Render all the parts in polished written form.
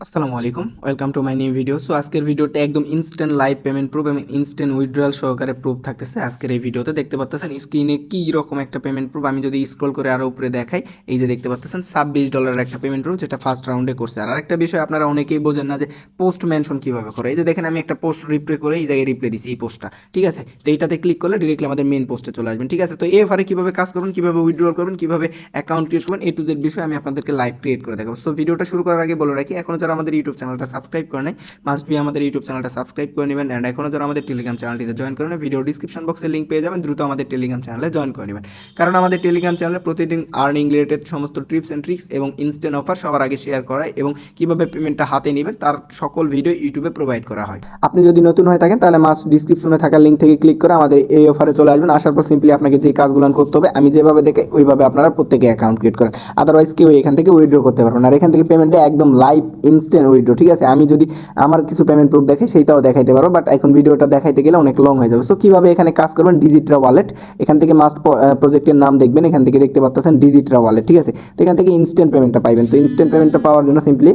আসসালামু আলাইকুম, welcome to my new video. So আজকের ভিডিওতে একদম ইনস্ট্যান্ট লাইভ পেমেন্ট প্রুফ এবং ইনস্ট্যান্ট উইথড্রয়াল সহকারে প্রুফ থাকতেছে। আজকের এই ভিডিওতে দেখতে পাচ্ছেন স্ক্রিনে কি রকম একটা পেমেন্ট প্রুফ। আমি যদি স্ক্রল করে আরো উপরে দেখাই, এই যে দেখতে পাচ্ছেন $26 একটা পেমেন্ট প্রুফ, যেটা ফার্স্ট রাউন্ডে করছে। আর আরেকটা বিষয় আপনারা অনেকেই বোঝেন না যে পোস্ট মেনশন কিভাবে করে। এই যে দেখেন, আমি একটা পোস্ট রিপ্লে করে এই জায়গায় রিপ্লে দিছি এই পোস্টটা, ঠিক আছে। তো এইটাতে ক্লিক করলে ডিরেক্টলি আমাদের মেন পোস্টে চলে আসবেন, ঠিক আছে। তো এফআরে কিভাবে কাজ করবেন, কিভাবে উইথড্রল করবেন, কিভাবে অ্যাকাউন্ট ক্রিয়েট করবেন, এ টু জেড বিষয় আমি আপনাদেরকে লাইভ ক্রিয়েট করে দেখাবো। সো ভিডিওটা শুরু করার আগে বলে রাখি, এখনো যারা আমাদের ইউটিউব চ্যানেলটা সাবস্ক্রাইব করে নাই, মাস্ট বি আমাদের ইউটিউব চ্যানেলটা সাবস্ক্রাইব করে নেবেন। এন্ড এখনো যারা আমাদের টেলিগ্রাম চ্যানেলটিতে জয়েন করেন, ভিডিও ডিসক্রিপশন বক্সে লিংক পেয়ে যাবেন, দ্রুত আমাদের টেলিগ্রাম চ্যানেলে জয়েন করে নেবেন। কারণ আমাদের টেলিগ্রাম চ্যানেলে প্রতিদিন আর্নিং রিলেটেড সমস্ত টিপস এন্ড ট্রিক্স এবং ইনস্ট্যান্ট অফার সবার আগে শেয়ার করা হয়, এবং কিভাবে পেমেন্টটা হাতে নেবেন তার সকল ভিডিও ইউটিউবে প্রোভাইড করা হয়। আপনি যদি নতুন হয়ে থাকেন তাহলে মাস্ট ডিসক্রিপশনে থাকা লিংক থেকে ক্লিক করে আমাদের এই অফারে চলে আসবেন। আসার পর সিম্পলি আপনাকে যে কাজগুলো করতে হবে আমি যেভাবে দেখে ওইভাবে আপনারা প্রত্যেকে অ্যাকাউন্ট ক্রিয়েট করেন। আদারওয়াইজ কেউ এখান থেকে উইথড্র করতে পারবেন। আর এখান থেকে পেমেন্টটা একদম লাইভ ইনস্ট্যান্ট উইথড্র, ঠিক আছে। আমি যদি আমার কিছু পেমেন্ট প্রুফ দেখে সেইটাও দেখাইতে পারবো, বাট এখন ভিডিওটা দেখাইতে গেলে অনেক লং হয়ে যাবে। সো কিভাবে এখানে কাজ করবেন, ডিজিট্রা ওয়ালেট, এখান থেকে মাস্ট প্রজেক্টের নাম দেখবেন, এখান থেকে দেখতে পাচ্ছেন ডিজিট্রা ওয়ালেট, ঠিক আছে। তো এখান থেকে ইনস্ট্যান্ট পেমেন্টটা পাইবেন। তো ইনস্ট্যান্ট পেমেন্টটা পাওয়ার জন্য সিম্পলি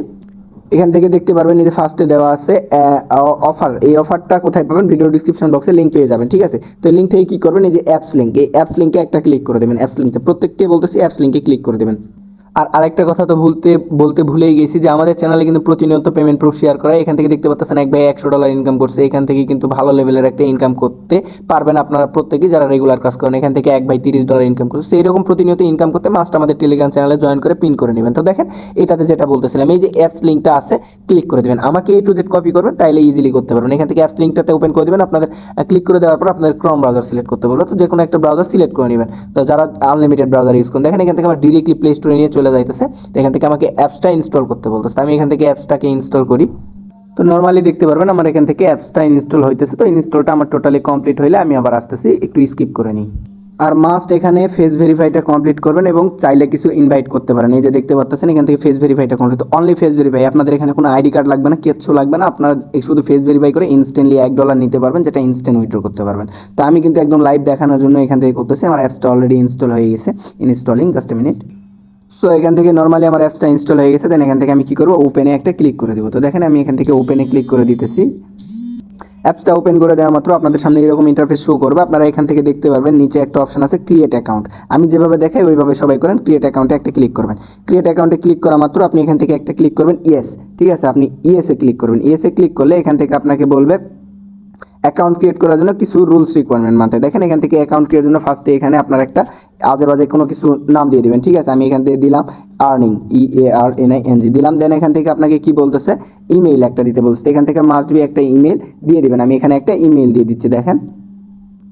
এখান থেকে দেখতে পারবেন যে ফার্স্টে দেওয়া আছে অফার। এই অফারটা কোথায় পাবেন, ভিডিও ডিসক্রিপশন বক্সে লিংক পেয়ে যাবেন, ঠিক আছে। তো লিংক থেকে কি করবেন, এই যে অ্যাপস লিংক, এই অ্যাপস লিংকে একটা ক্লিক করে দেবেন। অ্যাপস লিংকে প্রত্যেককে বলতেছি অ্যাপস লিংকে ক্লিক করে দেবেন। আর আরেকটা কথা তো বলতে ভুলেই গেছি যে আমাদের চ্যানেলে কিন্তু প্রতিনিয়ত পেমেন্ট প্রুফ শেয়ার করা। এখান থেকে দেখতে পাচ্ছেন এক ভাই $100 ইনকাম করছে। এখান থেকে কিন্তু ভালো লেভেলের একটা ইনকাম করতে পারবেন আপনারা প্রত্যেকেই যারা রেগুলার কাজ করেন। এখান থেকে এক ভাই $30 ইনকাম করছে। এইরকম প্রতিনিয়ত ইনকাম করতে মাস্ট আমাদের টেলিগ্রাম চ্যানেলে জয়েন করে পিন করে নেবেন। তো দেখেন, এটাতে যেটা বলতেছিলাম, এই যে অ্যাপস লিঙ্কটা আছে, ক্লিক করে দেবেন। আমাকে এ টু জেড কপি করবেন, তাইলে ইজিলি করতে পারবেন। এখান থেকে অ্যাপস লিঙ্কটাতে ওপেন করে দেবেন। আপনাদের ক্লিক করে দেওয়ার পর আপনাদের ক্রোম ব্রাউজার সিলেক্ট করতে বলবো। তো যে কোনো একটা ব্রাউজার সিলেক্ট করে নেবেন। তো যারা আনলিমিটেড ব্রাউজার ইউজ করেন, দেখেন এখান থেকে আমার ডিরেক্টলি প্লে স্টোরে নিয়ে চলে যাইতেছে। এখান থেকে আমাকে অ্যাপসটা ইনস্টল করতে বলতেছে। আমি এখান থেকে অ্যাপসটাকে ইনস্টল করি। তো নর্মালি দেখতে পারবেন আমার এখান থেকে অ্যাপসটা ইনস্টল হইতেছে। তো ইনস্টলটা আমার টোটালি কমপ্লিট হইলে আমি আবার আসতেছি, একটু স্কিপ করে নিই। আর মাস্ট এখানে ফেস ভেরিফাইটা কমপ্লিট করবেন, এবং চাইলে কিছু ইনভাইট করতে পারেন। এই যে দেখতে পাচ্ছেন এখান থেকে ফেস ভেরিফাইটা কমপ্লিট। অনলি ফেস ভেরিফাই, আপনাদের এখানে কোনো আইডি কার্ড লাগবে না, কিচ্ছু লাগবে না। আপনারা শুধু ফেস ভেরিফাই করে ইনস্ট্যান্টলি $1 নিতে পারবেন, যেটা ইনস্ট্যান্ট উইথড্র করতে পারবেন। তো আমি কিন্তু একদম লাইভ দেখানোর জন্য এখান থেকে করতেছি। আমার অ্যাপসটা অলরেডি ইনস্টল হয়ে গেছে, installing, just a minute. So এখান থেকে নর্মালি আমার অ্যাপসটা ইনস্টল হয়ে গেছে। দেন এখান থেকে আমি কি করবো, ওপেনে একটা ক্লিক করে দেবো। তো দেখেন আমি এখান থেকে ওপেনে ক্লিক করে দিতেছি। অ্যাপসটা ওপেন করে দেওয়া মাত্র আপনাদের সামনে এরকম ইন্টারফেস শো করবে। আপনারা এখান থেকে দেখতে পারবেন নিচে একটা অপশন আছে ক্রিয়েট অ্যাকাউন্ট। আমি যেভাবে দেখাই ওইভাবে সবাই করেন। ক্রিয়েট অ্যাকাউন্টে একটা ক্লিক করবেন। ক্রিয়েট অ্যাকাউন্টে ক্লিক করা মাত্র আপনি এখান থেকে একটা ক্লিক করবেন ইয়েস, ঠিক আছে। আপনি ইয়েসে ক্লিক করবেন। ইয়েসে ক্লিক করলে এখান থেকে আপনাকে বলবে অ্যাকাউন্ট ক্রিয়েট করার জন্য কিছু রুলস রিকোয়ারমেন্ট মানতে। দেখেন এখান থেকে অ্যাকাউন্ট ক্রিয়েটের জন্য ফার্স্টে এখানে আপনার একটা আজে বাজে কোনো কিছু নাম দিয়ে দিবেন, ঠিক আছে। আমি এখান থেকে দিলাম আর্নিং, EARNING দিলাম। দেন এখান থেকে আপনাকে কি বলতেছে, ইমেইল একটা দিতে বলছে। এখান থেকে মাস্ট বি একটা ইমেল দিয়ে দিবেন। আমি এখানে একটা ইমেল দিয়ে দিচ্ছি, দেখেন।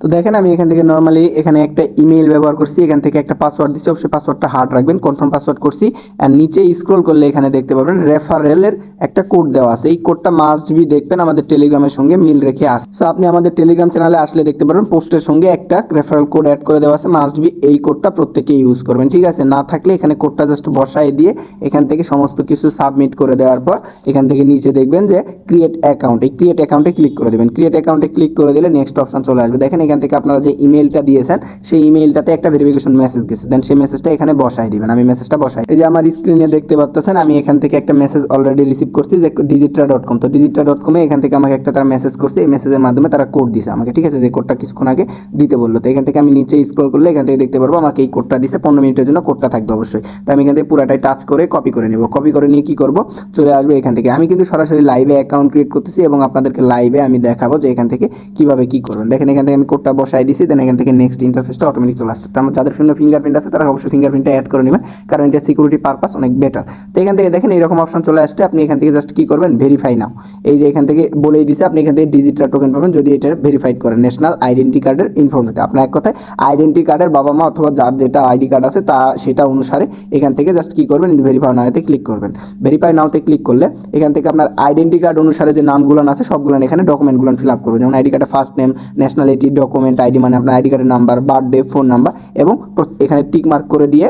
তো দেখেন আমি এখান থেকে নর্মালি এখানে একটা ইমেল ব্যবহার করছি। এখান থেকে একটা পাসওয়ার্ড দিচ্ছি, অবশ্যই পাসওয়ার্ডটা হার্ড রাখবেন। কনফার্ম পাসওয়ার্ড করছি। আর নিচে স্ক্রল করলে এখানে দেখতে পাবেন রেফারেলের একটা কোড দেওয়া আছে। এই কোডটা মাস্ট বি দেখবেন আমাদের টেলিগ্রামের সঙ্গে মিল রেখে আসে। সো আপনি আমাদের টেলিগ্রাম চ্যানেলে আসলে দেখতে পারবেন পোস্টের সঙ্গে একটা রেফারেল কোড অ্যাড করে দেওয়া আছে। মাস্ট বি এই কোডটা প্রত্যেকে ইউজ করবেন, ঠিক আছে। না থাকলে এখানে কোডটা জাস্ট বসায় দিয়ে এখান থেকে সমস্ত কিছু সাবমিট করে দেওয়ার পর এখান থেকে নিচে দেখবেন যে ক্রিয়েট অ্যাকাউন্ট, এই ক্রিয়েট অ্যাকাউন্টে ক্লিক করে দেবেন। ক্রিয়েট অ্যাকাউন্টে ক্লিক করে দিলে নেক্সট অপশন চলে আসবে। দেখেন এখান থেকে আপনারা যে ইমেলটা দিয়েছেন সেই ইমেলটাতে একটা ভেরিফিকেশন মেসেজ গেছে। দেন সেই মেসেজটা এখানে বসাই দিবেন। আমি মেসেজটা বসাই, এই যে আমার স্ক্রিনে দেখতে পাচ্ছেন আমি এখান থেকে একটা মেসেজ অলরেডি রিসিভ করছি যে digitra.com। তো digitra.com এ এখান থেকে আমাকে একটা তারা মেসেজ করছে। এই মেসেজের মাধ্যমে তারা কোড দিছে আমাকে, ঠিক আছে। যে কোডটা কিছুক্ষণ আগে দিতে বললো। তো এখান থেকে আমি নিচে স্ক্রল করলে এখান থেকে দেখতে পারবো আমাকে এই কোডটা দিছে। 15 মিনিটের জন্য কোডটা থাকবে অবশ্যই। তো আমি এখান থেকে পুরাটাই টাচ করে কপি করে নেব। কপি করে নিয়ে কি করব, চলে আসবে এখান থেকে। আমি কিন্তু সরাসরি লাইভে অ্যাকাউন্ট ক্রিয়েট করতেছি এবং আপনাদেরকে লাইভে আমি দেখাবো যে এখান থেকে কিভাবে কি করবেন। দেখেন এখান থেকে আমি কোডটা বসাই দিছি। দেন এখান থেকে নেক্সট ইন্টারফেসটা অটোমেটিক চলে আসছে। তো আমার যাদের ফোনে ফিঙ্গারপ্রিন্ট আছে তারা অবশ্যই ফিঙ্গারপ্রিন্টটা অ্যাড করে নেবেন, কারণ এটা সিকিউরিটি পারপাস অনেক বেটার। তো এখান থেকে দেখেন এইরকম অপশন চলে আসছে। আপনি এখান থেকে জাস্ট কি করবেন, ভেরিফাই নাও। এই যে এখান থেকে বলেই দিছে আপনি এখান থেকে ডিজিটাল টোকেন পাবেন যদি এটা ভেরিফাইড করেন ন্যাশনাল আইডেন্টি কার্ডের ইনফরমেশন। আপনার এক কথায় আইডেন্টি কার্ডের বাবা মা অথবা যার যেটা আইডি কার্ড আছে তা সেটা অনুসারে এখান থেকে জাস্ট কি করবেন, ভেরিফাই নাওতে ক্লিক করবেন। ভেরিফাই নাওতে ক্লিক করলে এখান থেকে আপনার আইডেন্টি কার্ড অনুসারে যে নামগুলো আছে সবগুলো এখানে ডকুমেন্টগুলো ফিল আপ করবেন। যেমন আইডি কার্ডের first name, nationality, document ID মানে আপনার আইডি কার্ডের নাম্বার, বার্থডে, ফোন নাম্বার, এবং এখানে টিক মার্ক করে দিয়ে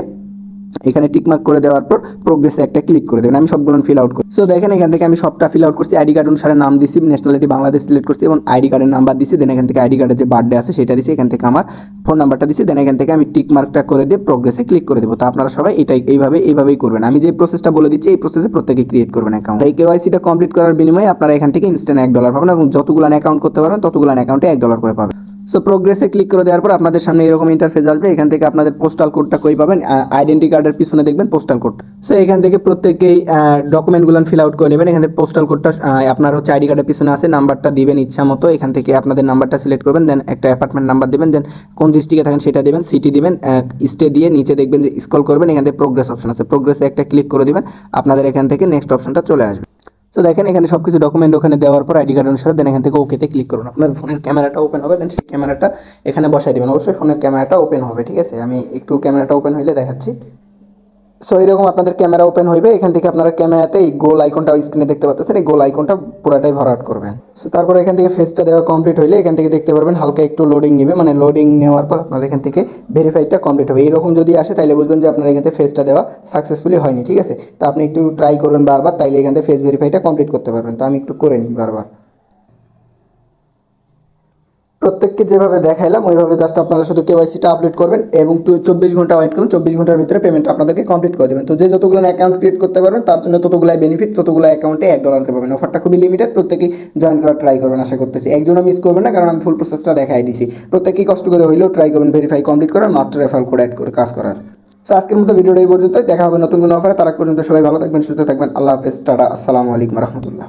এখানে টিক মার্ক করে দেওয়ার পর প্রোগ্রেসে একটা ক্লিক করে দেবেন। আমি সবগুলো ফিল আউট করি। সো দেখেন এখান থেকে আমি সবটা ফিল আউট করছি। আইডি কার্ড অনুসারে নাম দিছি, ন্যাশনালিটি বাংলাদেশ সিলেক্ট করছি এবং আইডি কার্ডের নাম্বার দিছি। দেন এখান থেকে আইডি কার্ডের যে বার্থডে আছে সেটা দিছি, এখান থেকে আমার ফোন নাম্বারটা দিছি। দেন এখান থেকে আমি টিক মার্কটা করে দিয়ে প্রোগ্রেসে ক্লিক করে দেবো। তো আপনারা সবাই এইভাবেই করবেন। আমি যে প্রসেসটা বলে দিচ্ছি এই প্রসেসে প্রত্যেকে ক্রিয়েট করবেন অ্যাকাউন্ট। এই কেওয়াইসিটা কমপ্লিট করার বিনিময়ে আপনারা এখান থেকে ইনস্ট্যান্ট $1 পাবেন এবং যতগুলো অ্যাকাউন্ট করতে পারবেন ততগুলো অ্যাকাউন্টে $1 করে পাবেন। সো প্রোগ্রেসে ক্লিক করে দেওয়ার পর আপনাদের সামনে এরকম ইন্টারফেস আসবে। এখান থেকে আপনাদের পোস্টাল কোডটা কই পাবেন, আইডেন্টি কার্ডের পিছনে দেখবেন পোস্টাল কোড। সো এখান থেকে প্রত্যেকেই ডকুমেন্টগুলো ফিল আউট করে নেবেন। এখান থেকে পোস্টাল কোডটা আপনার হচ্ছে আইডি কার্ডের পিছনে আছে, নাম্বারটা দিবেন ইচ্ছা মতো। এখান থেকে আপনাদের নাম্বারটা সিলেক্ট করবেন, দেন একটা অ্যাপার্টমেন্ট নাম্বার দিবেন, দেন কোন ডিস্ট্রিক্টে থাকেন সেটা দিবেন, সিটি দিবেন, স্টে দিয়ে নিচে দেখবেন যে স্ক্রল করবেন, এখান থেকে প্রোগ্রেস অপশন আছে, প্রোগ্রেসে একটা ক্লিক করে দিবেন। আপনাদের এখান থেকে নেক্সট অপশনটা চলে আসবে। তো দেখেন এখানে সবকিছু ডকুমেন্ট ওখানে দেওয়ার পর আইডি কার্ড অনুসারে দেন এখান থেকে ওকেতে ক্লিক করুন। আপনার ফোনের ক্যামেরাটা ওপেন হবে, দেন সেই ক্যামেরাটা এখানে বসাই দিবেন। অবশ্যই ফোনের ক্যামেরাটা ওপেন হবে, ঠিক আছে? আমি একটু ক্যামেরাটা ওপেন হইলে দেখাচ্ছি। সো এরকম আপনাদের ক্যামেরা ওপেন হইবে। এখান থেকে আপনারা ক্যামেরাতে এই গোল আইকনটা স্ক্রিনে দেখতে পাচ্ছেন, এই গোল আইকনটা পুরাটাই ভরাট করবেন। সো তারপর এখান থেকে ফেসটা দেওয়া কমপ্লিট হইলে এখান থেকে দেখতে পারবেন হালকা একটু লোডিং নেবে, মানে লোডিং নেওয়ার পর আপনার এখান থেকে ভেরিফাইডটা কমপ্লিট হবে। এরকম যদি আসে তাহলে বুঝবেন যে আপনার এখান থেকে ফেসটা দেওয়া সাকসেসফুলি হয়নি, ঠিক আছে? তো আপনি একটু ট্রাই করবেন বারবার, তাইলে এখান থেকে ফেস ভেরিফাইটা কমপ্লিট করতে পারবেন। তো আমি একটু করে নিই বারবার। প্রত্যেককে যেভাবে দেখাইলাম ওইভাবে জাস্ট আপনারা শুধু কেওয়াইসিটা আপডেট করবেন এবং 24 ঘন্টা ওয়েট করুন। 24 ঘন্টার ভিতরে পেমেন্ট আপনাদেরকে কমপ্লিট করে দেবেন। তো যে যতগুলো অ্যাকাউন্ট ক্রিয়েট করতে পারবেন তার জন্য ততগুলাই বেনিফিট, ততগুলো অ্যাকাউন্টে $1 করে পাবেন। অফারটা খুবই লিমিটেড, প্রত্যেকেই জয়েন করার ট্রাই করবেন আশা করতেছি। একজনও মিস করবেন না, কারণ আমি ফুল প্রসেসটা দেখাই দিছি। প্রত্যেকেই কষ্ট করে হইলেও ট্রাই করবেন ভেরিফাই কমপ্লিট করার, মাস্টার রেফারেল কোড অ্যাড করে কাজ করার। তো আজকের মতো ভিডিওটা এই পর্যন্তই। দেখা হবে নতুন কোনো অফারে। তার আগ পর্যন্ত সবাই ভালো থাকবেন, সুস্থ থাকবেন। আল্লাহ হাফেজ, টাটা, আসসালামু আলাইকুম রহমতুল্লাহ।